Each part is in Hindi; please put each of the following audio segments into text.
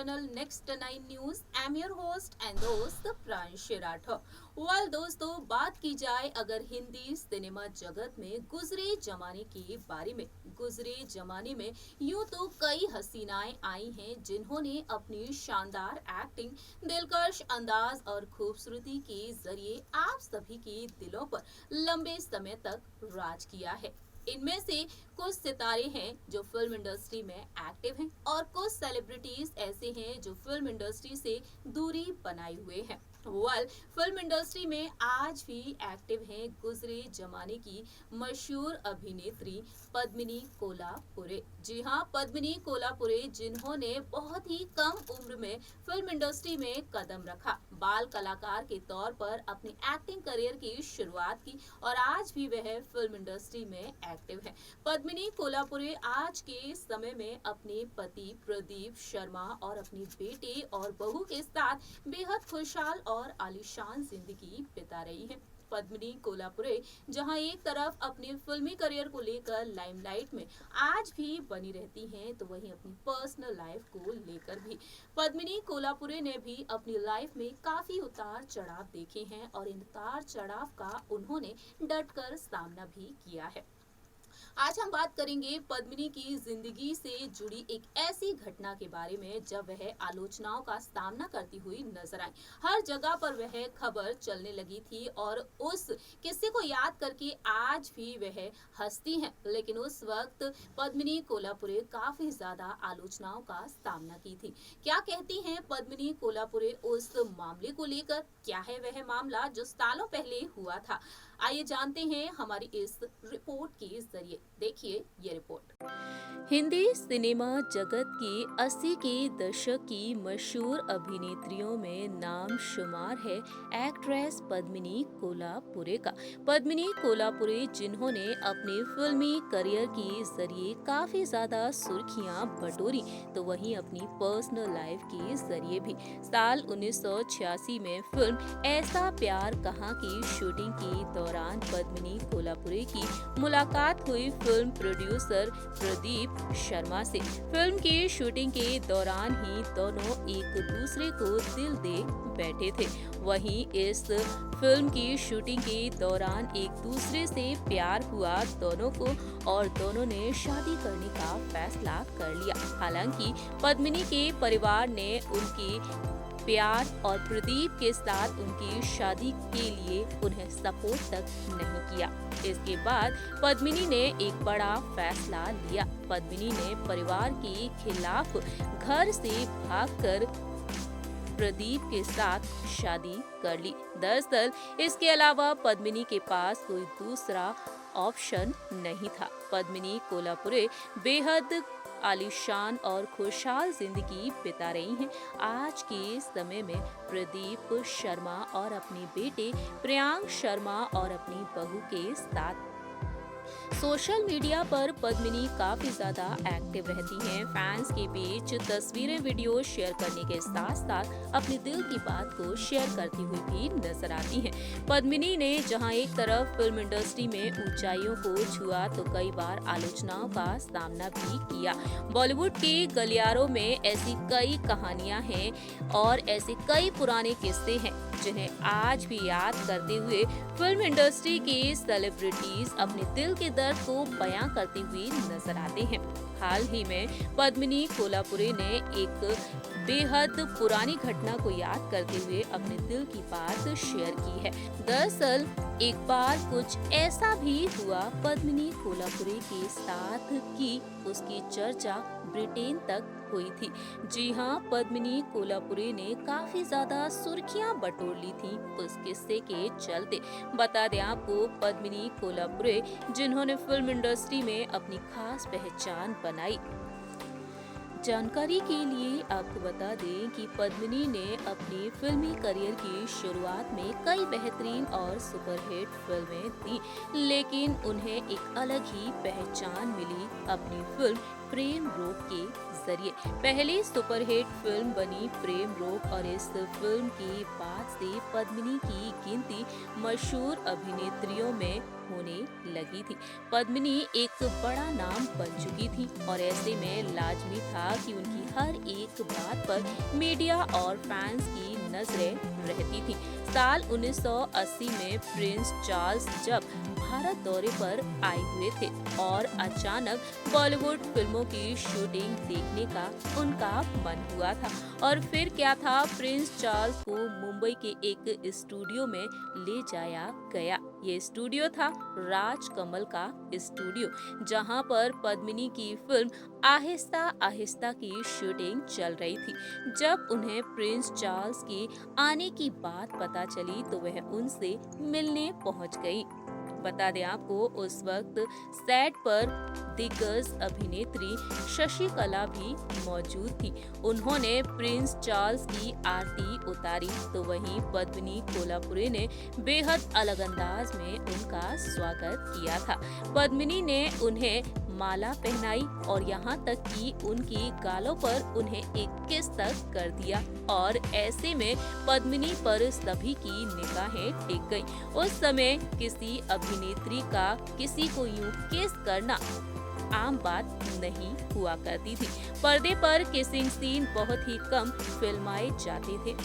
channel Next 9 News. I'm your host and दोस्त प्रांशु राठौर। दोस्तों, बात की जाए अगर हिंदी सिनेमा जगत में गुजरे जमाने की बारे में, गुजरे जमाने में यूं तो कई हसीनाएं आई हैं जिन्होंने अपनी शानदार एक्टिंग, दिलकश अंदाज और खूबसूरती के जरिए आप सभी के दिलों पर लंबे समय तक राज किया है। इनमें से कुछ सितारे हैं जो फिल्म इंडस्ट्री में एक्टिव हैं और कुछ सेलिब्रिटीज ऐसे हैं जो फिल्म इंडस्ट्री से दूरी बनाए हुए हैं। फिल्म इंडस्ट्री में आज भी एक्टिव हैं गुजरे जमाने की मशहूर अभिनेत्री पद्मिनी कोल्हापुरे। जी हाँ, पद्मिनी कोल्हापुरे जिन्होंने बहुत ही कम उम्र में फिल्म इंडस्ट्री में कदम रखा, बाल कलाकार के तौर पर अपनी एक्टिंग करियर की शुरुआत की और आज भी वह फिल्म इंडस्ट्री में एक्टिव है। पद्मिनी कोल्हापुरे आज के समय में अपने पति प्रदीप शर्मा और अपनी बेटे और बहू के साथ बेहद खुशहाल और आलीशान जिंदगी बिता रही हैं। पद्मिनी कोल्हापुरे जहां एक तरफ अपने फिल्मी करियर को लेकर लाइमलाइट में आज भी बनी रहती हैं, तो वहीं अपनी पर्सनल लाइफ को लेकर भी पद्मिनी कोल्हापुरे ने भी अपनी लाइफ में काफी उतार चढ़ाव देखे हैं और इन उतार चढ़ाव का उन्होंने डटकर सामना भी किया है। आज हम बात करेंगे पद्मिनी की जिंदगी से जुड़ी एक ऐसी घटना के बारे में जब वह आलोचनाओं का सामना करती हुई नजर आई। हर जगह पर वह खबर चलने लगी थी और उस किस्से को याद करके आज भी वह हंसती हैं, लेकिन उस वक्त पद्मिनी कोल्हापुरे काफी ज्यादा आलोचनाओं का सामना की थी। क्या कहती हैं पद्मिनी कोल्हापुरे उस मामले को लेकर? क्या है वह मामला जो सालों पहले हुआ था? आइए जानते हैं हमारी इस रिपोर्ट के जरिए। देखिए ये रिपोर्ट। हिंदी सिनेमा जगत की 80 के दशक की मशहूर अभिनेत्रियों में नाम शुमार है एक्ट्रेस पद्मिनी कोल्हापुरे का। पद्मिनी कोल्हापुरे जिन्होंने अपने फिल्मी करियर के जरिए काफी ज्यादा सुर्खियां बटोरी, तो वहीं अपनी पर्सनल लाइफ के जरिए भी साल 1986 में फिल्म ऐसा प्यार कहाँ की शूटिंग के दौरान पद्मिनी कोल्हापुरे की मुलाकात हुई फिल्म प्रोड्यूसर प्रदीप शर्मा से। फिल्म की शूटिंग के दौरान ही दोनों एक दूसरे को दिल दे बैठे थे। वहीं इस फिल्म की शूटिंग के दौरान एक दूसरे से प्यार हुआ दोनों को और दोनों ने शादी करने का फैसला कर लिया। हालांकि पद्मिनी के परिवार ने उनकी प्यार और प्रदीप के साथ उनकी शादी के लिए उन्हें सपोर्ट तक नहीं किया। इसके बाद पद्मिनी ने एक बड़ा फैसला लिया। पद्मिनी ने परिवार के खिलाफ घर से भागकर प्रदीप के साथ शादी कर ली। दरअसल इसके अलावा पद्मिनी के पास कोई दूसरा ऑप्शन नहीं था। पद्मिनी कोल्हापुरे बेहद आलीशान और खुशहाल जिंदगी बिता रही हैं। आज के समय में प्रदीप शर्मा और अपने बेटे प्रियांक शर्मा और अपनी बहू के साथ सोशल मीडिया पर पद्मिनी काफी ज्यादा एक्टिव रहती हैं। फैंस के बीच तस्वीरें, वीडियो शेयर करने के साथ साथ अपने दिल की बात को शेयर करती हुई भी नजर आती हैं। पद्मिनी ने जहां एक तरफ फिल्म इंडस्ट्री में ऊंचाइयों को छुआ, तो कई बार आलोचनाओं का सामना भी किया। बॉलीवुड के गलियारों में ऐसी कई कहानियां हैं और ऐसे कई पुराने किस्से हैं जिन्हें आज भी याद करते हुए फिल्म इंडस्ट्री के सेलिब्रिटीज अपने दिल के दर्द को बयां करते हुए नजर आते हैं। हाल ही में पद्मिनी कोल्हापुरे ने एक बेहद पुरानी घटना को याद करते हुए अपने दिल की बात शेयर की है। दरअसल एक बार कुछ ऐसा भी हुआ पद्मिनी कोल्हापुरे के साथ कि उसकी चर्चा ब्रिटेन तक हुई थी। जी हाँ, पद्मिनी कोल्हापुरे ने काफी ज्यादा सुर्खियां बटोर ली थी उस किस्से के चलते। बता दें आपको, पद्मिनी कोल्हापुरे जिन्होंने फिल्म इंडस्ट्री में अपनी खास पहचान बनाई। जानकारी के लिए आपको बता दें कि पद्मिनी ने अपनी फिल्मी करियर की शुरुआत में कई बेहतरीन और सुपरहिट फिल्में दी, लेकिन उन्हें एक अलग ही पहचान मिली अपनी फिल्म प्रेम रोग के जरिए। पहली सुपरहिट फिल्म बनी प्रेम रोग और इस फिल्म के बाद से पद्मिनी की गिनती मशहूर अभिनेत्रियों में होने लगी थी। पद्मिनी एक बड़ा नाम बन चुकी थी और ऐसे में लाजमी था कि उनकी हर एक बात पर मीडिया और फैंस की नजरें रहती थी। साल 1980 में प्रिंस चार्ल्स जब भारत दौरे पर आए हुए थे और अचानक बॉलीवुड फिल्मों की शूटिंग देखने का उनका मन हुआ था। और फिर क्या था, प्रिंस चार्ल्स को मुंबई के एक स्टूडियो में ले जाया गया। ये स्टूडियो था राज कमल का स्टूडियो, जहां पर पद्मिनी की फिल्म आहिस्ता आहिस्ता की शूटिंग चल रही थी। जब उन्हें प्रिंस चार्ल्स के आने की बात पता चली तो वह उनसे मिलने पहुंच गई। बता दें आपको, उस वक्त सेट पर दिग्गज अभिनेत्री शशिकला भी मौजूद थी। उन्होंने प्रिंस चार्ल्स की आरती उतारी तो वहीं पद्मिनी कोल्हापुरे ने बेहद अलग अंदाज में उनका स्वागत किया था। पद्मिनी ने उन्हें माला पहनाई और यहाँ तक कि उनकी गालों पर उन्हें एक किस तक कर दिया और ऐसे में पद्मिनी पर सभी की निगाहें टिक गईं। उस समय किसी अभिनेत्री का किसी को यूं किस करना आम बात नहीं हुआ करती थी। पर्दे पर किसिंग सीन बहुत ही कम फिल्माए जाते थे।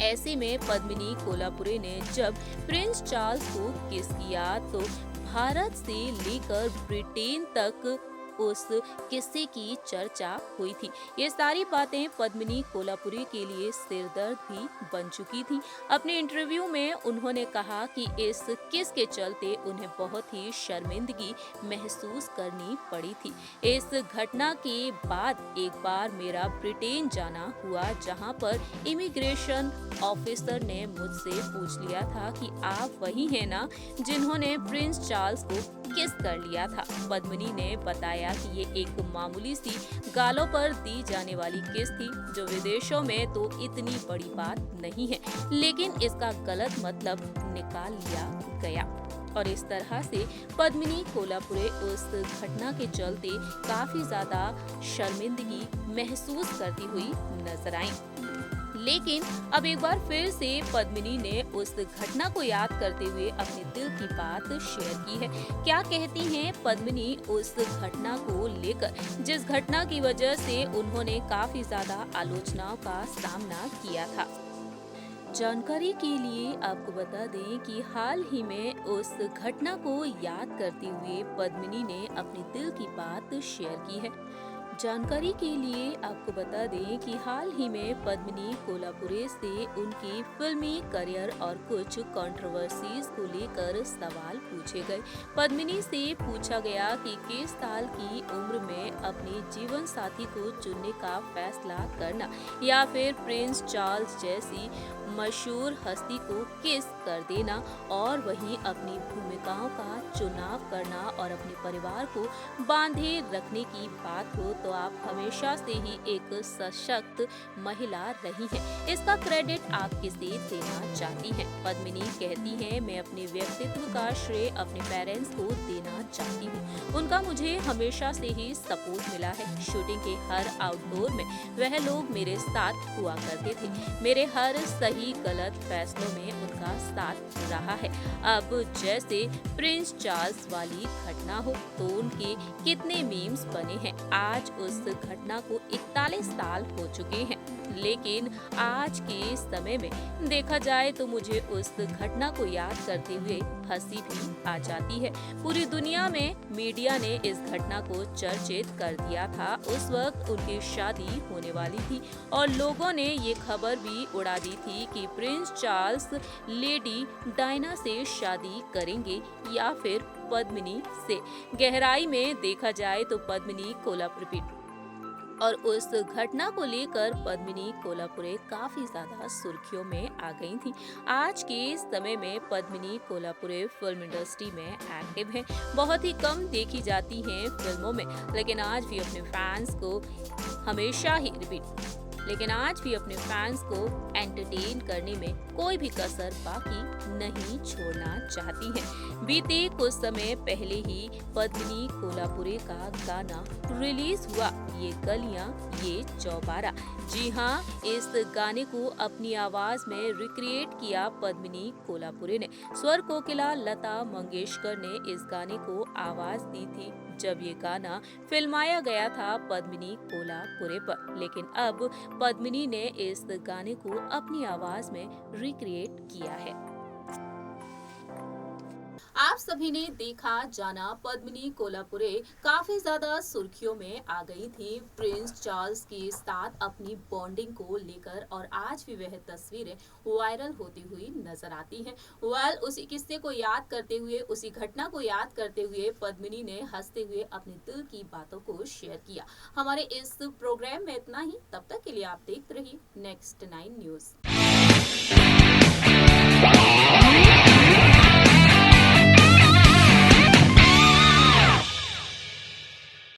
ऐसे में पद्मिनी कोल्हापुरे ने जब प्रिंस चार्ल्स को किस किया तो भारत से लेकर ब्रिटेन तक उस किस्से की चर्चा हुई थी। ये सारी बातें पद्मिनी कोल्हापुरी के लिए सिरदर्द भी बन चुकी थी। अपने इंटरव्यू में उन्होंने कहा कि इस किस के चलते उन्हें बहुत ही शर्मिंदगी महसूस करनी पड़ी थी। इस घटना के बाद एक बार मेरा ब्रिटेन जाना हुआ, जहां पर इमिग्रेशन ऑफिसर ने मुझसे पूछ लिया था कि आप वही हैं ना जिन्होंने प्रिंस चार्ल्स को किस कर लिया था। पद्मिनी ने बताया कि ये एक मामूली सी गालों पर दी जाने वाली किस थी, जो विदेशों में तो इतनी बड़ी बात नहीं है, लेकिन इसका गलत मतलब निकाल लिया गया। और इस तरह से पद्मिनी कोल्हापुरे उस घटना के चलते काफी ज्यादा शर्मिंदगी महसूस करती हुई नजर आई। लेकिन अब एक बार फिर से पद्मिनी ने उस घटना को याद करते हुए अपने दिल की बात शेयर की है। क्या कहती हैं पद्मिनी उस घटना को लेकर, जिस घटना की वजह से उन्होंने काफी ज्यादा आलोचनाओं का सामना किया था। जानकारी के लिए आपको बता दें कि हाल ही में उस घटना को याद करते हुए पद्मिनी ने अपने दिल की बात शेयर की है। जानकारी के लिए आपको बता दें कि हाल ही में पद्मिनी कोल्हापुरे से उनकी फिल्मी करियर और कुछ कंट्रोवर्सीज को लेकर सवाल पूछे गए। पद्मिनी से पूछा गया कि किस साल की उम्र में अपने जीवन साथी को चुनने का फैसला करना या फिर प्रिंस चार्ल्स जैसी मशहूर हस्ती को किस कर देना और वहीं अपनी भूमिकाओं का चुनाव करना और अपने परिवार को बांधे रखने की बात हो तो आप हमेशा से ही एक सशक्त महिला रही हैं। इसका क्रेडिट आप किसे देना चाहती हैं? पद्मिनी कहती हैं, मैं अपने व्यक्तित्व का श्रेय अपने पेरेंट्स को देना चाहती हूँ। उनका मुझे हमेशा से ही सपोर्ट मिला है। शूटिंग के हर आउटडोर में वह लोग मेरे साथ हुआ करते थे। मेरे हर सही गलत फैसलों में उनका साथ रहा है। अब जैसे प्रिंस चार्ल्स वाली घटना हो तो उनके कितने मीम्स बने हैं। आज उस घटना को 41 साल हो चुके हैं, लेकिन आज के समय में देखा जाए तो मुझे उस घटना को याद करते हुए हंसी भी आ जाती है। पूरी दुनिया में मीडिया ने इस घटना को चर्चित कर दिया था। उस वक्त उनकी शादी होने वाली थी और लोगों ने ये खबर भी उड़ा दी थी कि प्रिंस चार्ल्स लेडी डायना से शादी करेंगे या फिर पद्मिनी से। गहराई में देखा जाए तो पद्मिनी कोल्हापुरे और उस घटना को लेकर पद्मिनी कोल्हापुरे काफी ज्यादा सुर्खियों में आ गई थी। आज के समय में पद्मिनी कोल्हापुरे फिल्म इंडस्ट्री में एक्टिव हैं। बहुत ही कम देखी जाती हैं फिल्मों में, लेकिन आज भी अपने फैंस को हमेशा ही लेकिन आज भी अपने फैंस को एंटरटेन करने में कोई भी कसर बाकी नहीं छोड़ना चाहती हैं। बीते कुछ समय पहले ही पद्मिनी कोल्हापुरे का गाना रिलीज हुआ, ये गलियां ये चौबारा। जी हाँ, इस गाने को अपनी आवाज में रिक्रिएट किया पद्मिनी कोल्हापुरे ने। स्वर कोकिला लता मंगेशकर ने इस गाने को आवाज दी थी जब ये गाना फिल्माया गया था पद्मिनी कोल्हापुरे पर। लेकिन अब पद्मिनी ने इस गाने को अपनी आवाज में रिक्रिएट किया है। आप सभी ने देखा जाना पद्मिनी कोल्हापुरे काफी ज्यादा सुर्खियों में आ गई थी प्रिंस चार्ल्स के साथ अपनी बॉन्डिंग को लेकर, और आज भी वह तस्वीरें वायरल होती हुई नजर आती हैं। उसी किस्से को याद करते हुए, उसी घटना को याद करते हुए पद्मिनी ने हंसते हुए अपने दिल की बातों को शेयर किया। हमारे इस प्रोग्राम में इतना ही। तब तक के लिए आप देखते रहिए नेक्स्ट 9 न्यूज।